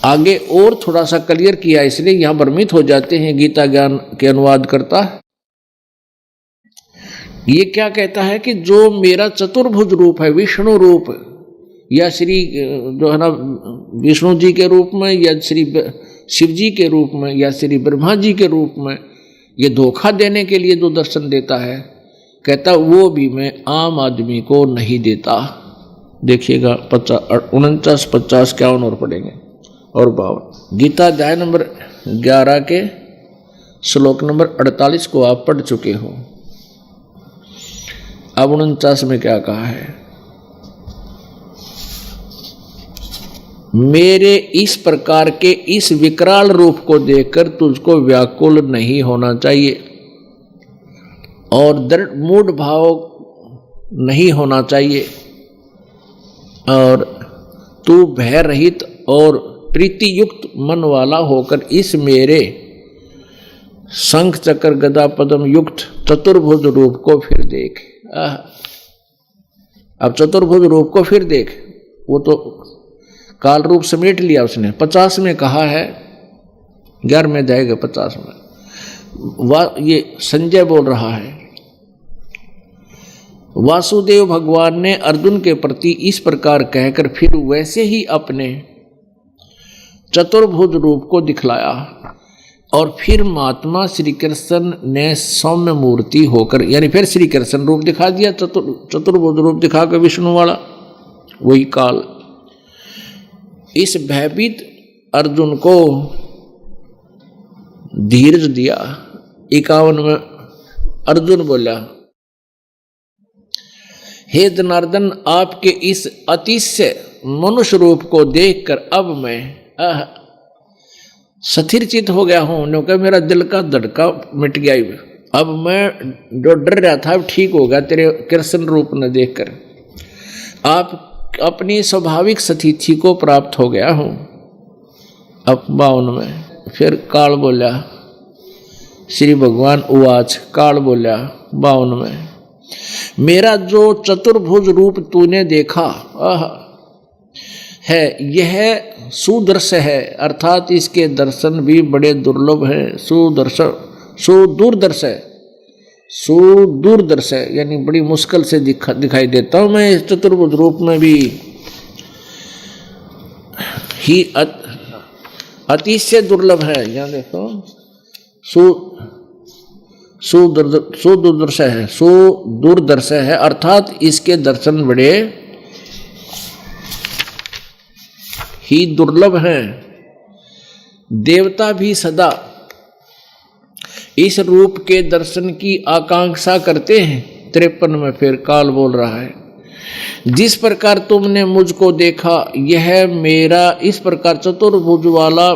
आगे और थोड़ा सा क्लियर किया, इसलिए यहां भ्रमित हो जाते हैं गीता ज्ञान के अनुवाद करता। ये क्या कहता है कि जो मेरा चतुर्भुज रूप है, विष्णु रूप, या श्री जो है ना विष्णु जी के रूप में, या श्री शिव जी के रूप में, या श्री ब्रह्मा जी के रूप में, ये धोखा देने के लिए जो दर्शन देता है, कहता वो भी मैं आम आदमी को नहीं देता। देखिएगा 49, 50, 51 और पढ़ेंगे और 52। गीता अध्याय नंबर 11 के श्लोक नंबर 48 को आप पढ़ चुके हो। अब 49 में क्या कहा है, मेरे इस प्रकार के इस विकराल रूप को देखकर तुझको व्याकुल नहीं होना चाहिए और दृढ़ मूढ़ भाव नहीं होना चाहिए, और तू भय रहित और प्रीति युक्त मन वाला होकर इस मेरे शंख चक्र गदा पद्म युक्त चतुर्भुज रूप को फिर देख। अब चतुर्भुज रूप को फिर देख, वो तो काल रूप समेट लिया उसने। 50 में कहा है, 11 में जाएगा 50 में। ये संजय बोल रहा है, वासुदेव भगवान ने अर्जुन के प्रति इस प्रकार कहकर फिर वैसे ही अपने चतुर्भुज रूप को दिखलाया, और फिर महात्मा श्री कृष्ण ने सौम्य मूर्ति होकर, यानी फिर श्री कृष्ण रूप दिखा दिया, चतुर्भुज रूप दिखाकर विष्णु वाला वही काल। इस भयभीत अर्जुन को धीरज दिया। 51 में अर्जुन बोला, हे जनार्दन, आपके इस अतिशय मनुष्य रूप को देखकर अब मैं स्थिर चित हो गया हूं, क्योंकि मेरा दिल का धड़का मिट गया। अब मैं जो डर रहा था अब ठीक हो गया तेरे कृष्ण रूप न देखकर। आप अपनी स्वाभाविक स्थिति को प्राप्त हो गया हूं। अब 52 में फिर काल बोला, श्री भगवान उवाच, काल बोला 52 में, मेरा जो चतुर्भुज रूप तूने देखा है यह सुदर्श है, अर्थात इसके दर्शन भी बड़े दुर्लभ हैं। सुदूरदर्श है, सुदूरदर्श है, यानी बड़ी मुश्किल से दिखाई देता हूं मैं इस चतुर्भुज रूप में भी ही अतिशय दुर्लभ है। यहाँ देखो, सुदूरदर्श है, सुदूरदर्श है, अर्थात इसके दर्शन बड़े ही दुर्लभ हैं। देवता भी सदा इस रूप के दर्शन की आकांक्षा करते हैं। 53 में फिर काल बोल रहा है, जिस प्रकार तुमने मुझको देखा यह मेरा इस प्रकार चतुर्भुज वाला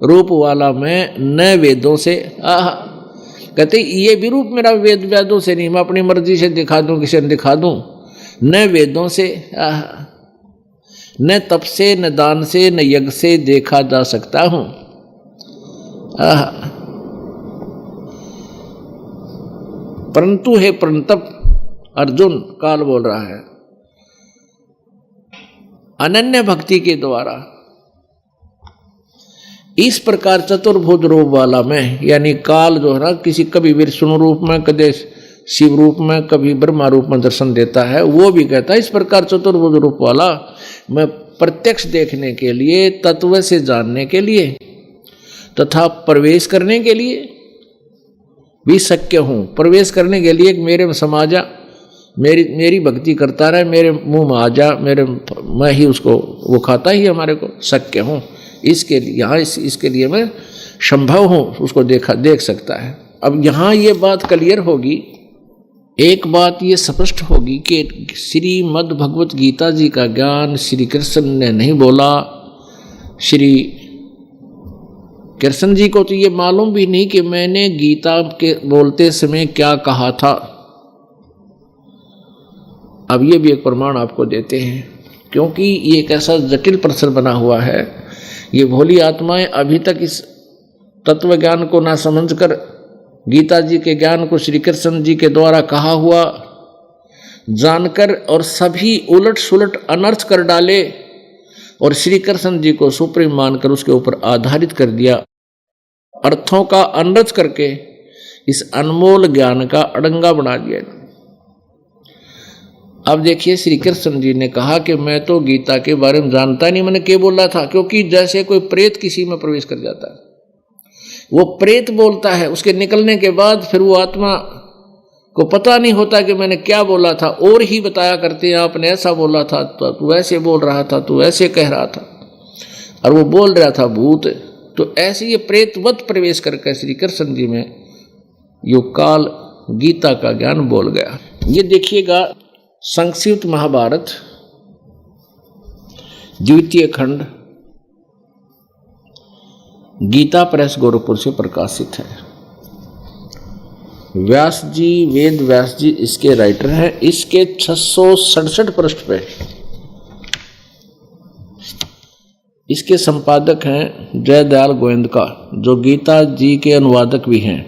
रूप वाला मैं न वेदों से कहते ये भी रूप मेरा वेदों से नहीं, मैं अपनी मर्जी से दिखा दूं, किसी ने दिखा दूं, न वेदों से न तप से न दान से न यज्ञ से देखा जा सकता हूं। परंतु हे परंतप अर्जुन, काल बोल रहा है, अनन्य भक्ति के द्वारा इस प्रकार चतुर्भुज रूप वाला मैं, यानी काल जो है ना, किसी कभी विष्णु रूप में, कभी शिव रूप में, कभी ब्रह्मा रूप में दर्शन देता है, वो भी कहता है इस प्रकार चतुर्भुज रूप वाला मैं प्रत्यक्ष देखने के लिए, तत्व से जानने के लिए तथा प्रवेश करने के लिए भी शक्य हूं। प्रवेश करने के लिए मेरे में समा जा, मेरी भक्ति करता रहे, मेरे मुंह में आ जा, मैं ही उसको, वो खाता ही हमारे को, शक्य हूं। इसके लिए यहाँ इसके लिए मैं संभव हूं, उसको देख सकता है। अब यहाँ ये बात क्लियर होगी, एक बात ये स्पष्ट होगी कि श्रीमद् भगवत गीता जी का ज्ञान श्री कृष्ण ने नहीं बोला। श्री कृष्ण जी को तो ये मालूम भी नहीं कि मैंने गीता के बोलते समय क्या कहा था। अब ये भी एक प्रमाण आपको देते हैं, क्योंकि ये एक ऐसा जटिल प्रश्न बना हुआ है। ये भोली आत्माएं अभी तक इस तत्व ज्ञान को ना समझकर गीता जी के ज्ञान को श्री कृष्ण जी के द्वारा कहा हुआ जानकर और सभी उलट सुलट अनर्थ कर डाले और श्री कृष्ण जी को सुप्रीम मानकर उसके ऊपर आधारित कर दिया, अर्थों का अनर्थ करके इस अनमोल ज्ञान का अड़ंगा बना दिया। अब देखिए, श्री कृष्ण जी ने कहा कि मैं तो गीता के बारे में जानता नहीं, मैंने क्या बोला था, क्योंकि जैसे कोई प्रेत किसी में प्रवेश कर जाता है, वो प्रेत बोलता है, उसके निकलने के बाद फिर वो आत्मा को पता नहीं होता कि मैंने क्या बोला था, और ही बताया करते हैं आपने ऐसा बोला था, तो तू ऐसे बोल रहा था, तू ऐसे कह रहा था, और वो बोल रहा था भूत। तो ऐसे ये प्रेतवत प्रवेश करके श्री कृष्ण जी में यो काल गीता का ज्ञान बोल गया। ये देखिएगा, संक्षिप्त महाभारत द्वितीय खंड गीता प्रेस गोरखपुर से प्रकाशित है। व्यास जी, वेद व्यास जी इसके राइटर हैं। इसके 667 पृष्ठ पे इसके संपादक हैं जयदयाल गोविंदका, जो गीता जी के अनुवादक भी हैं,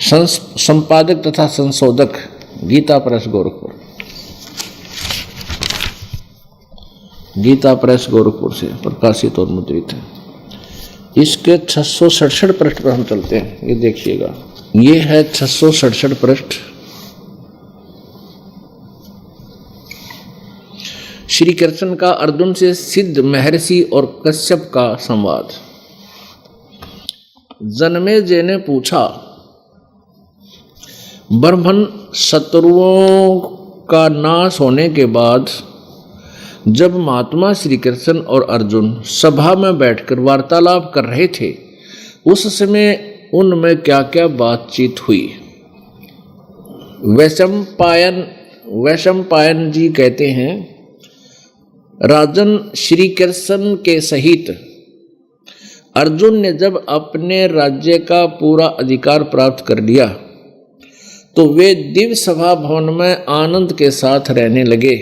संपादक तथा संशोधक गीता प्रेस गोरखपुर, गीता प्रेस गोरखपुर से प्रकाशित और मुद्रित है। इसके 667 पृष्ठ पर हम चलते हैं। ये देखिएगा, ये है 667 पृष्ठ। श्री कृष्ण का अर्जुन से सिद्ध महर्षि और कश्यप का संवाद। जन्मेजय ने पूछा, ब्रह्मन शत्रुओं का नाश होने के बाद जब महात्मा श्री कृष्ण और अर्जुन सभा में बैठकर वार्तालाप कर रहे थे, उस समय उनमें क्या क्या बातचीत हुई। वैशंपायन जी कहते हैं, राजन, श्री कृष्ण के सहित अर्जुन ने जब अपने राज्य का पूरा अधिकार प्राप्त कर लिया तो वे दिव्य सभा भवन में आनंद के साथ रहने लगे।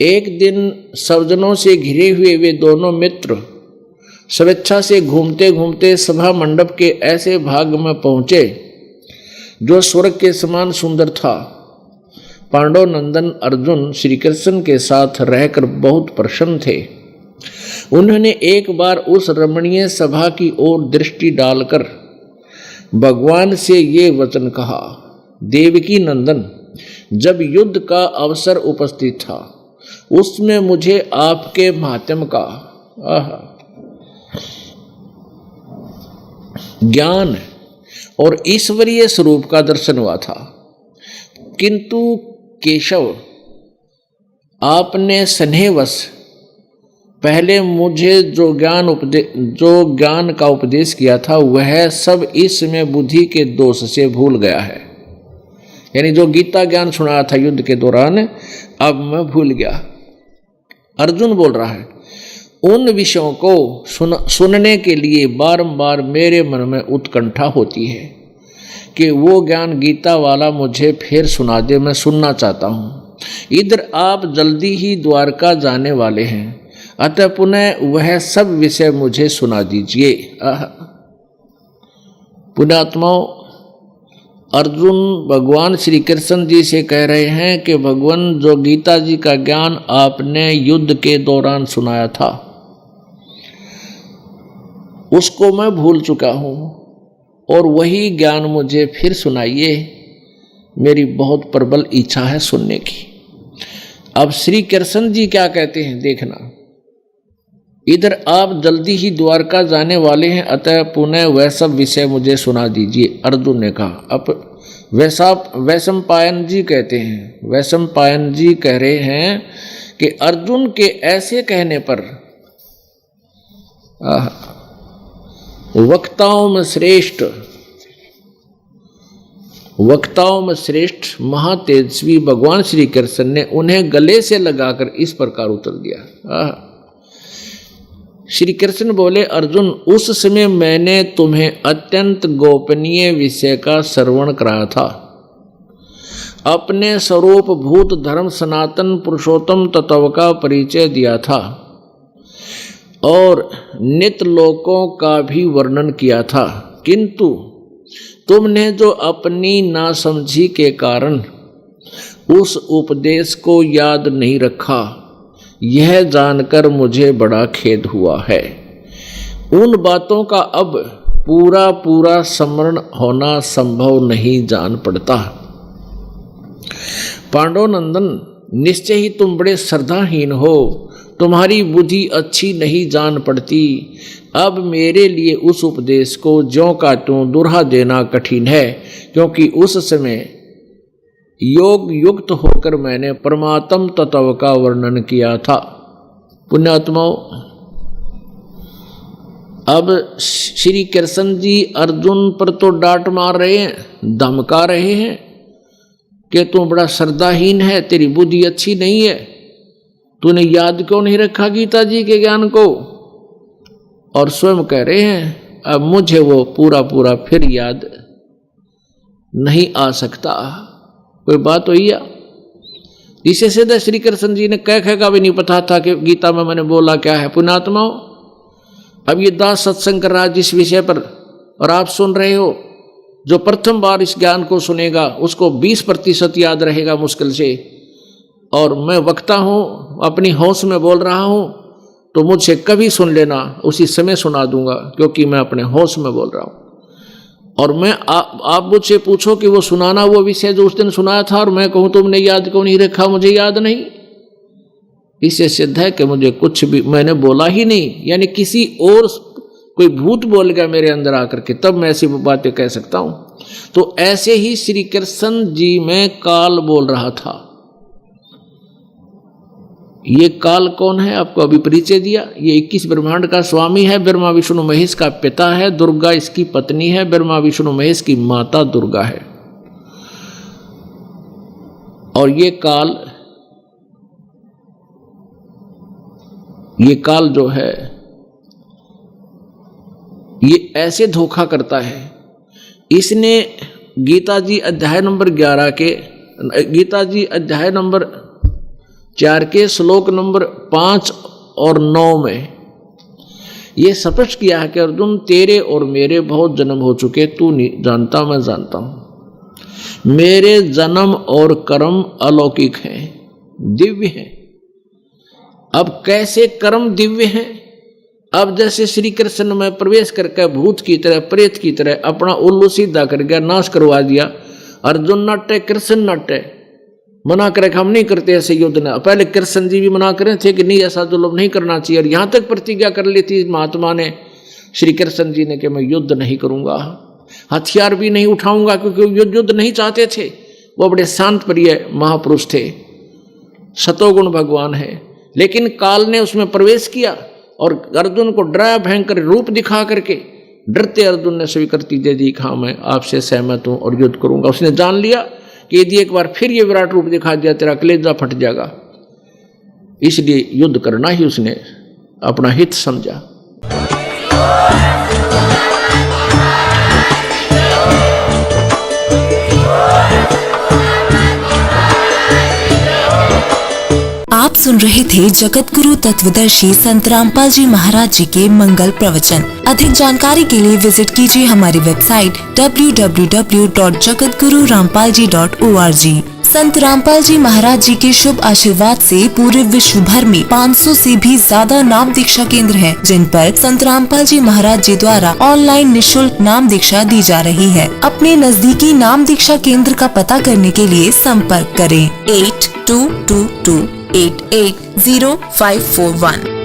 एक दिन सज्जनों से घिरे हुए वे दोनों मित्र स्वेच्छा से घूमते घूमते सभा मंडप के ऐसे भाग में पहुंचे जो स्वर्ग के समान सुंदर था। पांडव नंदन अर्जुन श्री कृष्ण के साथ रहकर बहुत प्रसन्न थे। उन्होंने एक बार उस रमणीय सभा की ओर दृष्टि डालकर भगवान से ये वचन कहा, देवकी नंदन, जब युद्ध का अवसर उपस्थित था उसमें मुझे आपके माध्यम का ज्ञान और ईश्वरीय स्वरूप का दर्शन हुआ था, किंतु केशव, आपने स्नेहवश पहले मुझे जो ज्ञान का उपदेश किया था वह सब इस समय बुद्धि के दोष से भूल गया है। यानी जो गीता ज्ञान सुनाया था युद्ध के दौरान, अब मैं भूल गया। अर्जुन बोल रहा है, उन विषयों को सुनने के लिए बारंबार मेरे मन में उत्कंठा होती है कि वो ज्ञान गीता वाला मुझे फिर सुना दे, मैं सुनना चाहता हूँ। इधर आप जल्दी ही द्वारका जाने वाले हैं, अतः पुनः वह सब विषय मुझे सुना दीजिए। पुण्यात्माओं, अर्जुन भगवान श्री कृष्ण जी से कह रहे हैं कि भगवान, जो गीता जी का ज्ञान आपने युद्ध के दौरान सुनाया था उसको मैं भूल चुका हूँ और वही ज्ञान मुझे फिर सुनाइए, मेरी बहुत प्रबल इच्छा है सुनने की। अब श्री कृष्ण जी क्या कहते हैं देखना, इधर आप जल्दी ही द्वारका जाने वाले हैं, अतः पुनः वह सब विषय मुझे सुना दीजिए, अर्जुन ने कहा। अब वैशंपायन जी कहते हैं, वैशंपायन जी कह रहे हैं कि अर्जुन के ऐसे कहने पर वक्ताओं में श्रेष्ठ महातेजस्वी भगवान श्री कृष्ण ने उन्हें गले से लगाकर इस प्रकार उत्तर दिया। श्री कृष्ण बोले, अर्जुन, उस समय मैंने तुम्हें अत्यंत गोपनीय विषय का श्रवण कराया था। अपने स्वरूप भूत धर्म सनातन पुरुषोत्तम तत्व का परिचय दिया था और नित्य लोकों का भी वर्णन किया था, किंतु तुमने जो अपनी नासमझी के कारण उस उपदेश को याद नहीं रखा, यह जानकर मुझे बड़ा खेद हुआ है। उन बातों का अब पूरा स्मरण होना संभव नहीं जान पड़ता। पांडव नंदन, निश्चय ही तुम बड़े श्रद्धाहीन हो, तुम्हारी बुद्धि अच्छी नहीं जान पड़ती। अब मेरे लिए उस उपदेश को ज्यों का त्यों दुहरा देना कठिन है, क्योंकि उस समय योग युक्त होकर मैंने परमात्म तत्व का वर्णन किया था। पुण्यात्माओं, अब श्री कृष्ण जी अर्जुन पर तो डांट मार रहे हैं, धमका रहे हैं कि तू बड़ा श्रद्धाहीन है, तेरी बुद्धि अच्छी नहीं है, तूने याद क्यों नहीं रखा गीता जी के ज्ञान को। और स्वयं कह रहे हैं अब मुझे वो पूरा पूरा फिर याद नहीं आ सकता। कोई बात हुई या? इसे सीधा श्री कृष्ण जी ने कह का भी नहीं पता था कि गीता में मैंने बोला क्या है। पुण्यात्माओं, अब ये दास सत्संग कर रहा है जिस विषय पर, और आप सुन रहे हो, जो प्रथम बार इस ज्ञान को सुनेगा उसको 20% याद रहेगा मुश्किल से। और मैं वक्ता हूँ, अपनी होश में बोल रहा हूँ, तो मुझसे कभी सुन लेना, उसी समय सुना दूंगा, क्योंकि मैं अपने होश में बोल रहा हूँ। और मैं आप मुझसे पूछो कि वो सुनाना वो विषय जो उस दिन सुनाया था, और मैं कहूँ तुमने याद क्यों नहीं रखा, मुझे याद नहीं। इससे सिद्ध है कि मुझे कुछ भी मैंने बोला ही नहीं, यानी किसी और कोई भूत बोल गया मेरे अंदर आकर के, तब मैं ऐसी बातें कह सकता हूं। तो ऐसे ही श्री कृष्ण जी में काल बोल रहा था। ये काल कौन है, आपको अभी परिचय दिया। ये 21 ब्रह्मांड का स्वामी है, ब्रह्मा विष्णु महेश का पिता है, दुर्गा इसकी पत्नी है, ब्रह्मा विष्णु महेश की माता दुर्गा है। और ये काल जो है ये ऐसे धोखा करता है। इसने गीता जी अध्याय नंबर 11 के, गीता जी अध्याय नंबर 4 के श्लोक नंबर 5 और 9 में ये स्पष्ट किया है कि अर्जुन तेरे और मेरे बहुत जन्म हो चुके, तू नहीं जानता, मैं जानता हूं। मेरे जन्म और कर्म अलौकिक हैं, दिव्य हैं। अब कैसे कर्म दिव्य हैं? अब जैसे श्री कृष्ण में प्रवेश करके भूत की तरह, प्रेत की तरह अपना उल्लू सीधा कर गया, नाश करवा दिया। अर्जुन नटे, कृष्ण नटे, मना करे हम नहीं करते ऐसे युद्ध ना। पहले कृष्ण जी भी मना करे थे कि नहीं ऐसा जुल्म नहीं करना चाहिए, और यहां तक प्रतिज्ञा कर ली थी महात्मा ने, श्री कृष्ण जी ने, कि मैं युद्ध नहीं करूंगा, हथियार भी नहीं उठाऊंगा, क्योंकि युद्ध नहीं चाहते थे। वो बड़े शांत प्रिय महापुरुष थे, सतोगुण भगवान है। लेकिन काल ने उसमें प्रवेश किया और अर्जुन को डराया, भयंकर रूप दिखा करके। डरते अर्जुन ने स्वीकृति दे दी कि हाँ मैं आपसे सहमत हूं और युद्ध करूंगा। उसने जान लिया कि यदि एक बार फिर ये विराट रूप दिखा दिया तेरा कलेजा फट जाएगा, इसलिए युद्ध करना ही उसने अपना हित समझा। आप सुन रहे थे जगत गुरु तत्वदर्शी संत रामपाल जी महाराज जी के मंगल प्रवचन। अधिक जानकारी के लिए विजिट कीजिए हमारी वेबसाइट www.jagatgururampalji.org। संत रामपाल जी महाराज जी के शुभ आशीर्वाद से पूरे विश्व भर में 500 से भी ज्यादा नाम दीक्षा केंद्र हैं, जिन पर संत रामपाल जी महाराज जी द्वारा ऑनलाइन निःशुल्क नाम दीक्षा दी जा रही है। अपने नजदीकी नाम दीक्षा केंद्र का पता करने के लिए संपर्क करें 8222880541।